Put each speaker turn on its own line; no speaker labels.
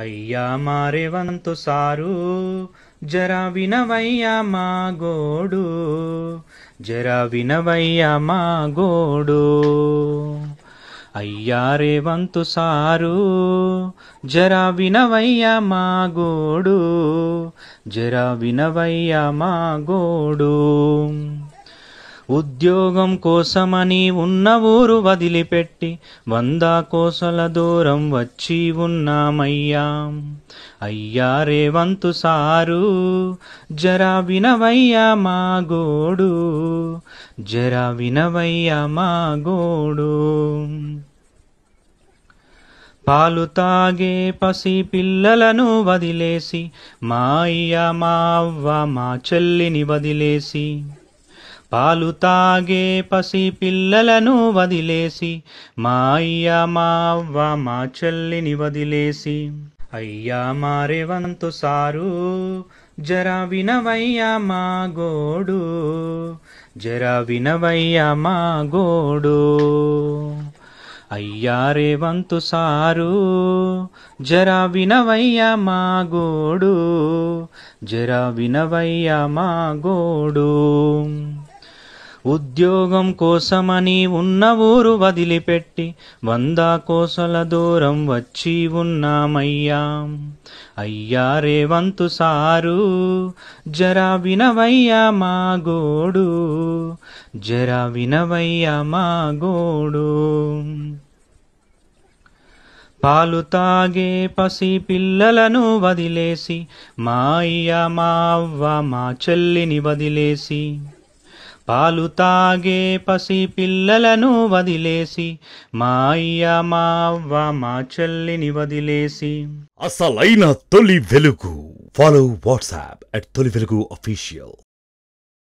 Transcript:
అయ్యా మారేవంతు సారు జరా వినవయ్యా మా గోడు, జరా వినవయ్యా మా గోడు. అయ్యా రేవంతు సారు జరా వినవయ్యా మా గోడు, జరా వినవయ్యా మా గోడు. ఉద్యోగం కోసమని ఉన్న ఊరు వదిలిపెట్టి 100 కోసల దూరం వచ్చి ఉన్నామయ్యా. అయ్యా రేవంతు సారు జరా వినవయ్యా మా గోడు, జరా వినవయ్యా మా గోడు. పాలు తాగే పసి పిల్లలను వదిలేసి మా అయ్య మా అవ్వ మా చెల్లిని వదిలేసి, పాలు తాగే పసి పిల్లలను వదిలేసి మా అయ్య మా అవ్వ మా చెల్లిని వదిలేసి, అయ్యా మా రేవంతు సారు జరా వినవయ్యా మా గోడు, జరా వినవయ్యా మా గోడు. అయ్యా రేవంతు సారు జరా వినవయ్యా మా గోడు, జరా వినవయ్యా మా గోడు. ఉద్యోగం కోసమని ఉన్న ఊరు వదిలిపెట్టి 100 కోసల దూరం వచ్చి ఉన్నామయ్యా. అయ్యా రేవంతు సారు జరా వినవయ్యా మా గోడు, జరా వినవయ్యా మా గోడు. పాలు తాగే పసి పిల్లలను వదిలేసి మా అయ్య మా అవ్వ మా చెల్లిని వదిలేసి, పాలు తాగే పసి పిల్లలను వదిలేసి మా అయ్య మా అవ్వ మా చెల్లిని వదిలేసి.
అసలైన తొలి వెలుగు. ఫాలో వాట్సాప్ @తొలి వెలుగు official.